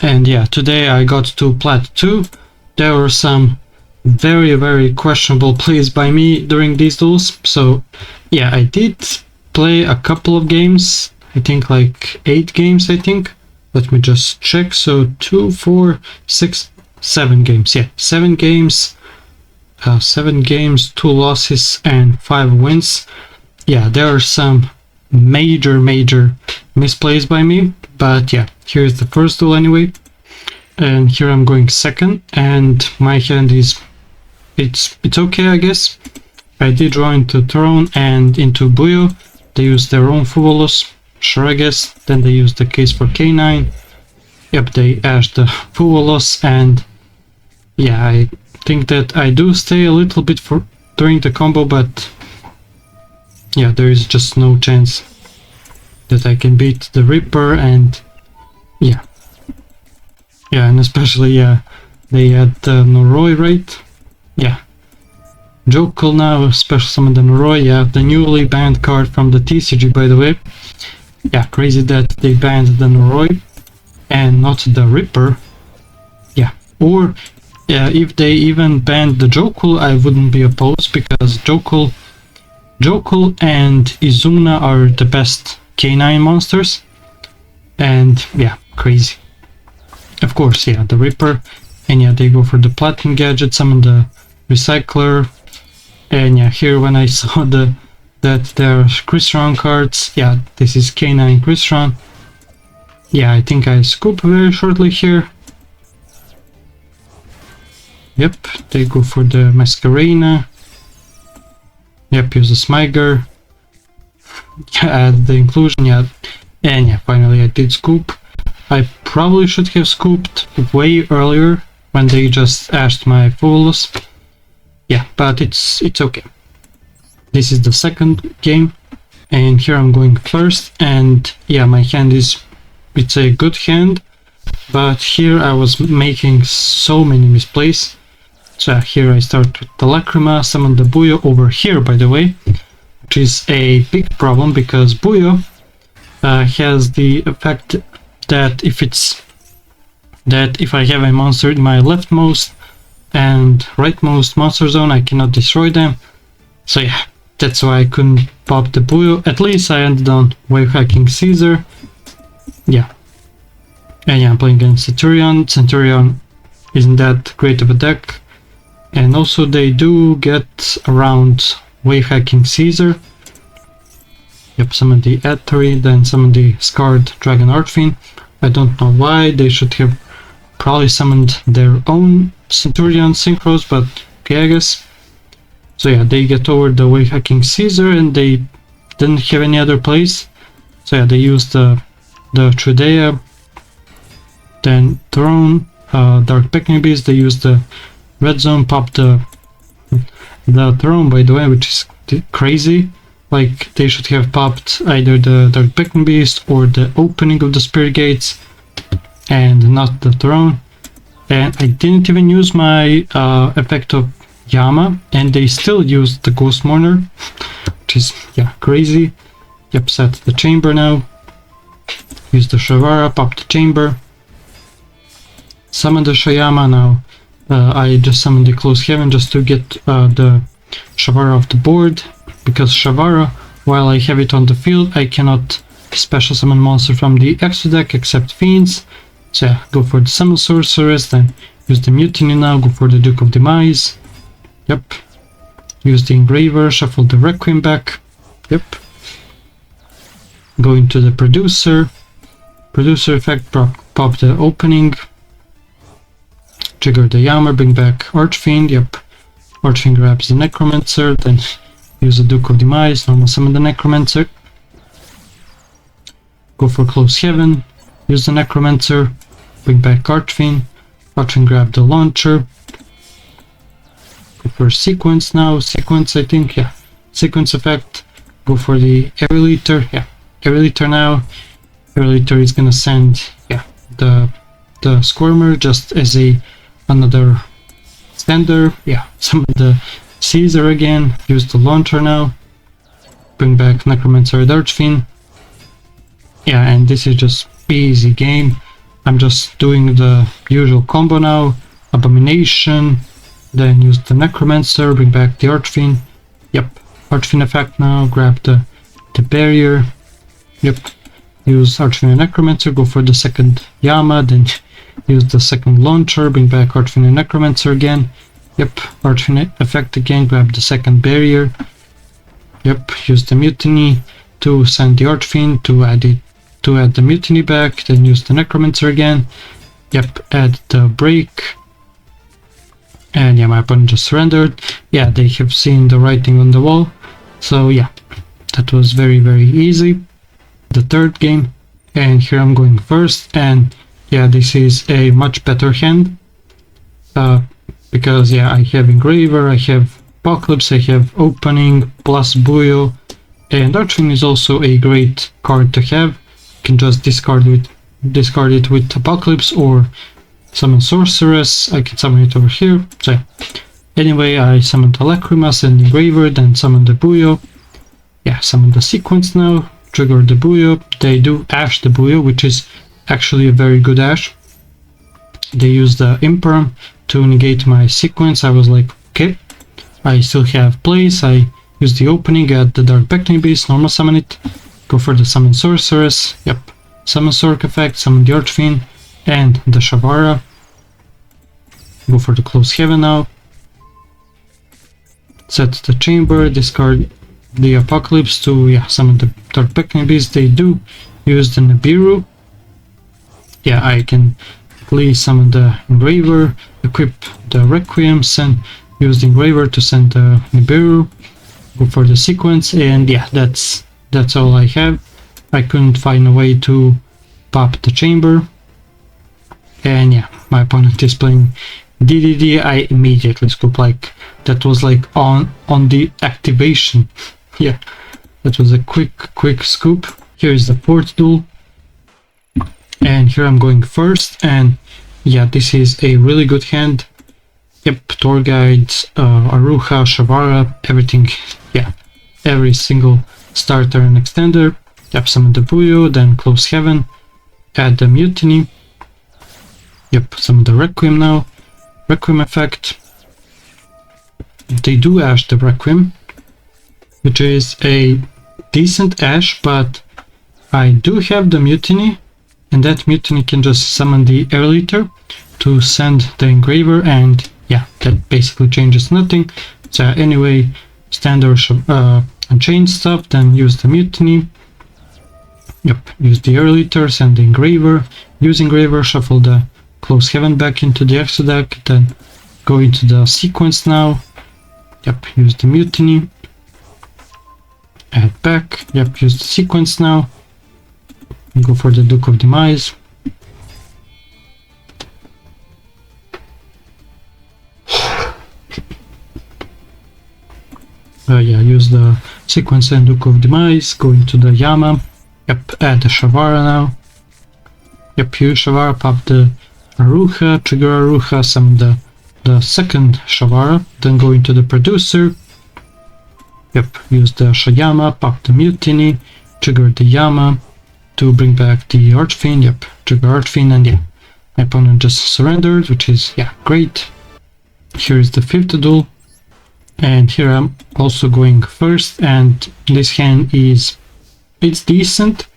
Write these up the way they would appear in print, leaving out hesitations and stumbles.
And yeah, today I got to PLAT 2. There were some very questionable plays by me during these duels. So yeah, I did play a couple of games. I think like 8 games, I think. Let me just check. So 2, 4, 6, 7 games. Yeah, 7 games. 7 games, 2 losses and 5 wins. Yeah, there are some major misplays by me, but yeah, here's the first duel anyway, and here I'm going second, and my hand is it's okay, I guess. I did draw into Throne and into Buyo. They used their own Fuvolos, sure, I guess. Then they used the case for K9. Yep, they ashed the Fuvolos, and yeah, I think that I do stay a little bit for during the combo, but yeah, there is just no chance that I can beat the Ripper. And yeah, and especially they had the Noroi, right? Yeah, Jokul now, special summon the Noroi. Yeah, the newly banned card from the TCG, by the way. Yeah, crazy that they banned the Noroi and not the Ripper. Yeah, or if they even banned the Jokul, I wouldn't be opposed, because Jokul and Izuna are the best K9 monsters. And yeah, crazy. Of course, yeah, the Ripper, and yeah, they go for the Platinum gadget, summon the Recycler. And yeah, here when I saw that there are Crystron cards, yeah, this is K9 Crystron. Yeah, I think I scoop very shortly here. Yep, they go for the Masquerena. Yep, use the Smiger. Yeah, add the inclusion, yeah. And yeah, finally I did scoop. I probably should have scooped way earlier when they just ashed my Fuvolos. Yeah, but it's okay. This is the second game, and here I'm going first, and yeah, my hand it's a good hand, but here I was making so many misplays. So here I start with the Lacrima, summon the Buyo over here, by the way, which is a big problem, because Buyo has the effect that if I have a monster in my leftmost and rightmost monster zone, I cannot destroy them. So yeah, that's why I couldn't pop the Buyo. At least I ended on Wave Hacking Caesar. Yeah. And yeah, I'm playing against Centurion. Centurion isn't that great of a deck. And also they do get around Wave Hacking Caesar. Yep, summon the Ethery, then summon the Scarred Dragon Archfiend. I don't know why, they should have probably summoned their own Centurion Synchros, but okay, I guess. So yeah, they get over the Wave Hacking Caesar, and they didn't have any other plays. So yeah, they used the Trudea, then Throne, Dark Beckoning Beast. They used the Red Zone, popped the Throne, by the way, which is crazy. Like, they should have popped either the Dark Beckoning Beast or the opening of the Spirit Gates, and not the Throne. And I didn't even use my effect of Yama, and they still used the Ghost Mourner, which is, yeah, crazy. Yep, set the Chamber now. Use the Shavara, pop the Chamber. Summon the Shayama now. I just summoned the Close Heaven just to get the Shavara off the board, because Shavara, while I have it on the field, I cannot special summon monster from the extra deck except Fiends. So yeah, go for the Summon Sorceress, then use the Mutiny now, go for the Duke of Demise. Yep. Use the Engraver, shuffle the Requiem back. Yep. Go into the Producer. Producer effect, pop the opening. Trigger the Yammer, bring back Archfiend. Yep. Archfiend grabs the Necromancer, then use the Duke of Demise, normal summon the Necromancer. Go for Close Heaven. Use the Necromancer, bring back Archfiend. Archfiend grab the Launcher. Go for Sequence now. Sequence, I think, yeah. Sequence effect. Go for the Aerial, yeah. Aerial now. Aerial is gonna send, yeah, the Squirmer just as another Stander. Yeah, summon the Caesar again. Use the Launcher now. Bring back Necromancer and Archfiend. Yeah, and this is just easy game. I'm just doing the usual combo now. Abomination, then use the Necromancer, bring back the Archfiend. Yep, Archfiend effect now, grab the barrier. Yep, use Archfiend and Necromancer, go for the second Yama, then use the second launcher, bring back Archfiend and Necromancer again. Yep, Archfiend effect again, grab the second barrier. Yep, use the Mutiny to send the Archfiend to add the Mutiny back, then use the Necromancer again. Yep, add the break. And yeah, my opponent just surrendered. Yeah, they have seen the writing on the wall. So yeah, that was very, very easy. The third game, and here I'm going first, and yeah, this is a much better hand. Because yeah, I have Engraver, I have Apocalypse, I have Opening, plus Buyo, and Archfiend is also a great card to have. You can just discard it with Apocalypse or summon Sorceress. I can summon it over here. So yeah. Anyway, I summoned the Lacrima, send Engraver, then summon the Buyo. Yeah, summon the sequence now, trigger the Buyo. They do Ash the Buyo, which is actually a very good Ash. They use the Imperm to negate my sequence. I was like, okay, I still have place. I use the Opening, add the Dark Beckoning Beast, normal summon it, go for the Summon Sorceress. Yep, summon Sorc effect, summon the Archfiend and the Shavara. Go for the Close Heaven now. Set the Chamber, discard the Apocalypse to summon the Dark Beckoning Beast. They do use the Nibiru. Yeah, I can please summon the Engraver, equip the Requiem, use the Engraver to send the Nibiru, go for the sequence, and yeah, that's all I have. I couldn't find a way to pop the Chamber, and yeah, my opponent is playing DDD. I immediately scoop, like that was like on the activation. Yeah, that was a quick scoop. Here is the fourth duel, and here I'm going first, and yeah, this is a really good hand. Yep, Tour Guides, Aruha, Shavara, everything. Yeah, every single starter and extender. Yep, summon the Buyo, then Close Heaven, add the Mutiny. Yep, summon the Requiem now, Requiem effect. They do Ash the Requiem, which is a decent Ash, but I do have the Mutiny, and that Mutiny can just summon the Airleader to send the Engraver, and yeah, that basically changes nothing. So anyway, standard Unchained stuff, then use the Mutiny. Yep, use the Airleader, send the Engraver, use Engraver, shuffle the Close Heaven back into the extra deck, then go into the sequence now. Yep, use the Mutiny, add back. Yep, use the sequence now, go for the Duke of Demise. Yeah, use the sequence and Duke of Demise, go into the Yama. Yep, add the Shavara now. Yep, use Shavara, pop the Aruha, trigger Aruha, summon the second Shavara, then go into the Producer. Yep, use the Shayama, pop the Mutiny, trigger the Yama to bring back the Archfiend. Yep, trigger Archfiend, and yeah, my opponent just surrendered, which is, yeah, great. Here is the fifth duel, and here I'm also going first, and this hand it's decent.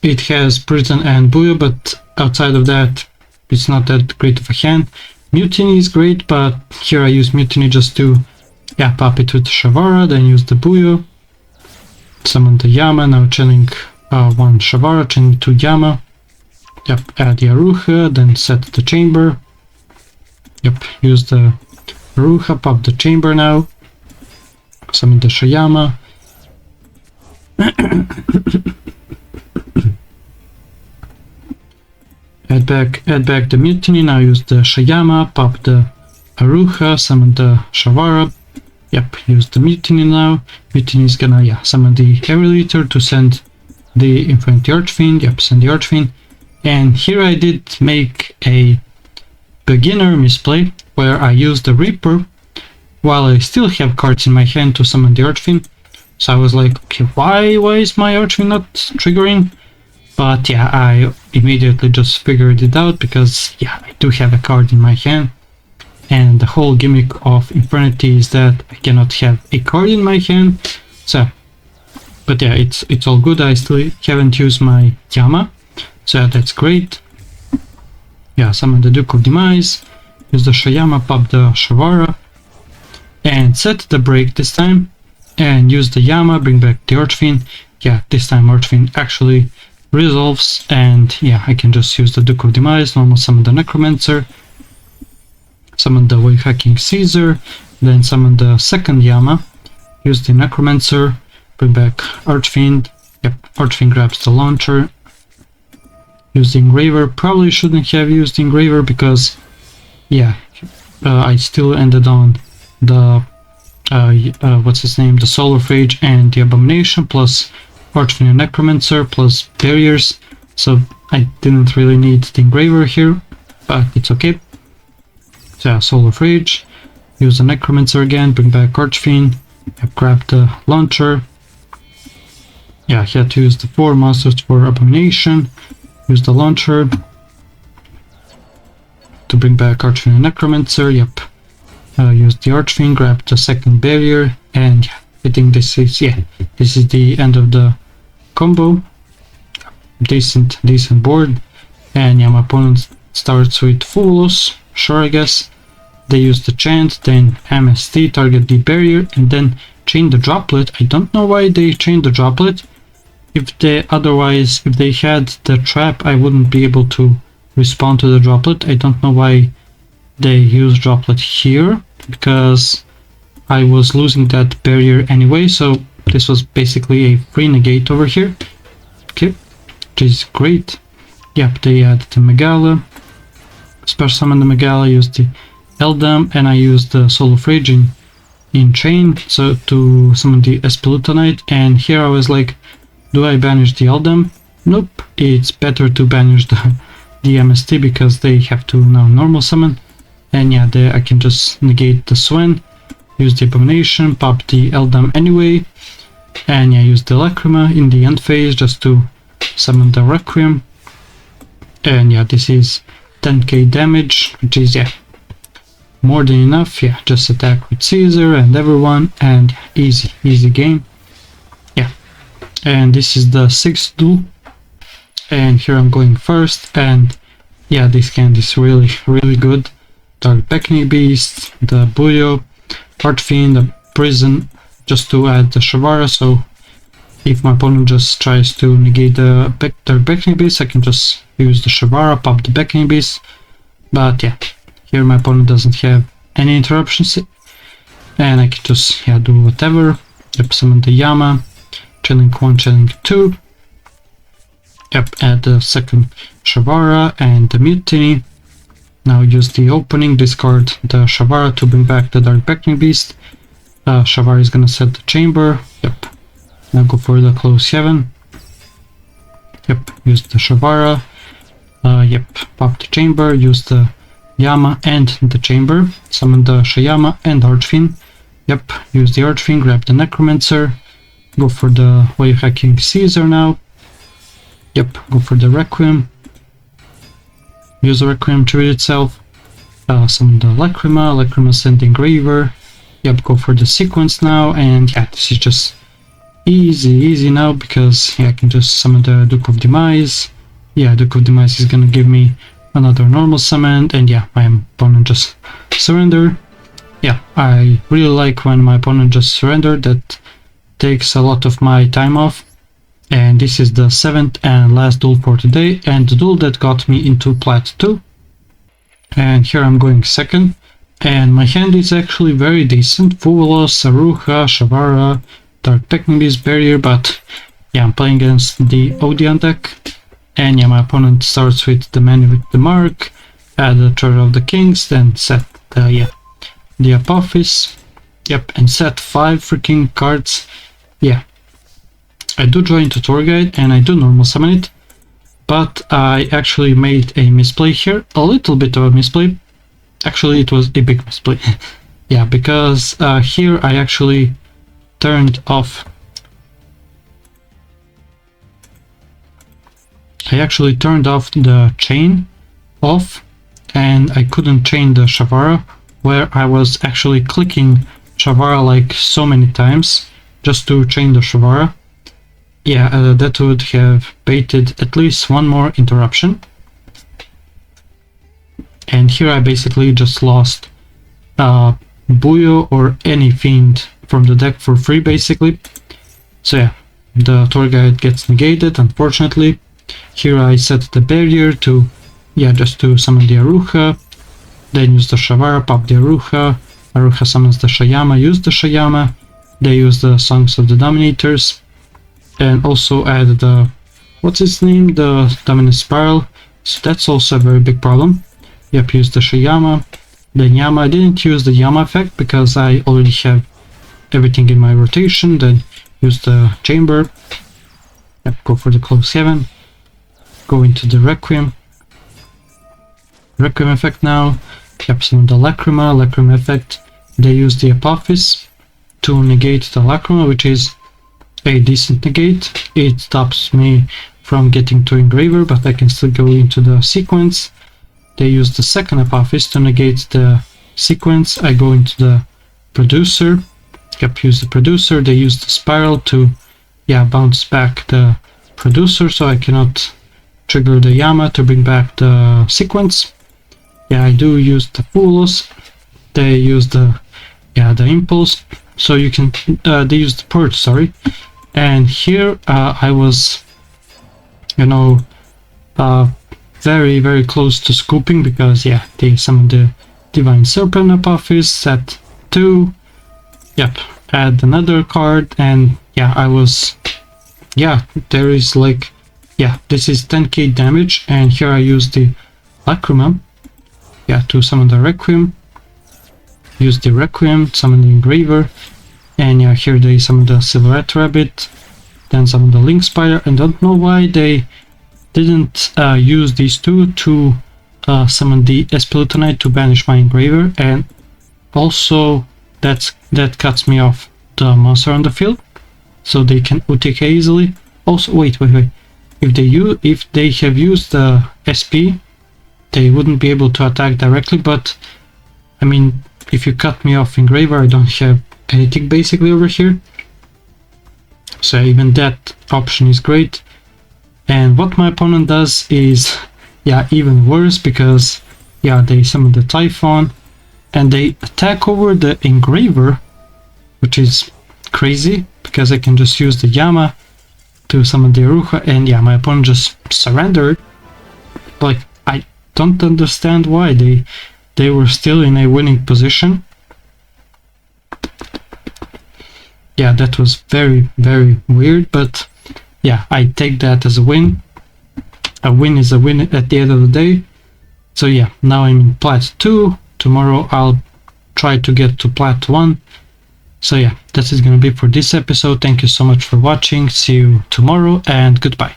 It has Prison and Buyo, but outside of that, it's not that great of a hand. Mutiny is great, but here I use Mutiny just to, yeah, pop it with Shavara, then use the Buyo, summon the Yama, now channeling one Shavara, channeling two Yama. Yep, add the Aruha, then set the Chamber. Yep, use the Aruha, pop the Chamber now, summon the Shayama. Add back the Mutiny, now use the Shayama, pop the Aruha, summon the Shavara. Yep, use the Mutiny now. Mutiny is gonna, yeah, summon the Airleader to send the Infernity Archfiend. Yep, send the Archfiend. And here I did make a beginner misplay where I used the Reaper while I still have cards in my hand to summon the Archfiend. So I was like, okay, why is my Archfiend not triggering? But yeah, immediately just figured it out, because yeah, I do have a card in my hand, and the whole gimmick of Infernity is that I cannot have a card in my hand. So, but yeah, it's all good. I still haven't used my Yama, so that's great. Yeah, summon the Duke of Demise, use the Shayama, pop the Shavara, and set the break this time, and use the Yama, bring back the Archfiend. Yeah, this time Archfiend actually resolves, and yeah, I can just use the Duke of Demise, normal summon the Necromancer, summon the Wave Hacking Caesar, then summon the second Yama, use the Necromancer, bring back Archfiend. Yep, Archfiend grabs the launcher, use the Engraver. Probably shouldn't have used the Engraver, because yeah, I still ended on the what's his name, the Solar Phage and the Abomination, plus Archfiend and Necromancer, plus barriers, so I didn't really need the Engraver here, but it's okay. So yeah, Solar Phage, use the Necromancer again, bring back Archfiend, grab the launcher. Yeah, I had to use the 4 monsters for Abomination, use the launcher to bring back Archfiend and Necromancer. Yep, use the Archfiend, grab the second barrier, and I think this is the end of the combo. Decent board, and yeah, my opponent starts with Foolos. Sure, I guess. They use the chant, then MST, target the barrier, and then chain the droplet. I don't know why they chained the droplet. If they had the trap, I wouldn't be able to respond to the droplet. I don't know why they use droplet here, because I was losing that barrier anyway, so this was basically a free negate over here. Okay, which is great. Yep, they add the Megala, special summon the Megala, use the Eldam, and I used the Soul of Rage in chain, so to summon the Espelutonite. And here I was like, do I banish the Eldam? Nope, it's better to banish the MST, because they have to now normal summon. And yeah, I can just negate the Swen, use the Abomination, pop the Eldam anyway, and yeah, use the Lacrima in the end phase just to summon the Requiem. And yeah, this is 10k damage, which is yeah, more than enough. Yeah, just attack with Caesar and everyone, and easy game. Yeah, and this is the 6th duel, and here I'm going first, and yeah, this hand is really good. Dark Beckoning Beast, the Buyo, Archfiend, the Prison, just to add the Shavara, so if my opponent just tries to negate the Dark Beckoning Beast, I can just use the Shavara, pop the Beckoning Beast. But yeah, here my opponent doesn't have any interruptions, and I can just do whatever. Yep, summon the Yama, chilling 1, chilling 2. Yep, add the second Shavara and the Mutiny. Now use the opening, discard the Shavara to bring back the Dark Beckoning Beast. Shavara is gonna set the chamber. Yep. Now go for the Close Heaven. Yep, use the Shavara. Yep, pop the chamber, use the Yama and the chamber. Summon the Shayama and Archfiend. Yep, use the Archfiend, grab the Necromancer. Go for the Wave Hacking Caesar now. Yep, go for the Requiem. Use the Requiem to read itself. Summon the Lacrima send the Engraver. Yep, go for the sequence now, and yeah, this is just easy now, because yeah, I can just summon the Duke of Demise. Yeah, Duke of Demise is gonna give me another normal summon, and yeah, my opponent just surrender. Yeah, I really like when my opponent just surrender. That takes a lot of my time off. And this is the 7th and last duel for today, and the duel that got me into Plat 2. And here I'm going second, and my hand is actually very decent. Fuvolos, Saruha, Shavara, Dark Beckoning Beast, Barrier, but yeah, I'm playing against the Odeon deck. And yeah, my opponent starts with the Man with the Mark, add the Treasure of the Kings, then set the Apophis. Yep, and set 5 freaking cards. Yeah. I do draw into Tour Guide, and I do normal summon it, but I actually made a misplay here, a little bit of a misplay. Actually, it was a big misplay. Yeah, because here I actually turned off I actually turned off the chain off, and I couldn't chain the Shavara, where I was actually clicking Shavara like so many times just to chain the Shavara. Yeah, that would have baited at least one more interruption. And here I basically just lost Buyo or any Fiend from the deck for free, basically. So yeah, the Tour Guide gets negated, unfortunately. Here I set the barrier to, yeah, just to summon the Aruha, then use the Shavara, pop the Aruha, Aruha summons the Shayama, use the Shayama, they use the Songs of the Dominators, and also add the, what's its name, the Dominant Spiral, so that's also a very big problem. Yep, use the Shayama, then Yama. I didn't use the Yama effect because I already have everything in my rotation, then use the Chamber, yep, go for the Close Heaven, go into the Requiem effect now, yep, summon the Lacrima effect, they use the Apophis to negate the Lacrima, which is a decent negate. It stops me from getting to Engraver, but I can still go into the sequence. They use the second Apophis to negate the sequence. I go into the Producer, yep, use the Producer, they use the Spiral to, yeah, bounce back the Producer, so I cannot trigger the Yama to bring back the sequence. Yeah, I do use the Fulos, they use the, yeah, the Impulse, so you can, they use the Purge, sorry. And here I was, you know, very, very close to scooping because, yeah, they summoned the Divine Serpent Apophis, set 2, yep, add another card, and yeah, I was, yeah, there is like, yeah, this is 10k damage, and here I use the Lacrima, yeah, to summon the Requiem, use the Requiem, summon the Engraver, and yeah, here they summon the Silhouette Rabbit, then summon the Link Spider, and don't know why they didn't use these two to summon the Esplutonite to banish my Engraver, and also that cuts me off the monster on the field, so they can UTK easily. Also, wait, if they have used the SP, they wouldn't be able to attack directly, but I mean, if you cut me off Engraver, I don't have anything basically over here, so even that option is great. And what my opponent does is, yeah, even worse, because, yeah, they summon the Typhon and they attack over the Engraver, which is crazy because I can just use the Yama to summon the Aruha, and yeah, my opponent just surrendered. Like, I don't understand why they were still in a winning position. Yeah, that was very, very weird, but yeah, I take that as a win. A win is a win at the end of the day. So yeah, now I'm in Plat 2. Tomorrow I'll try to get to Plat 1. So yeah, that is gonna be for this episode. Thank you so much for watching. See you tomorrow and goodbye.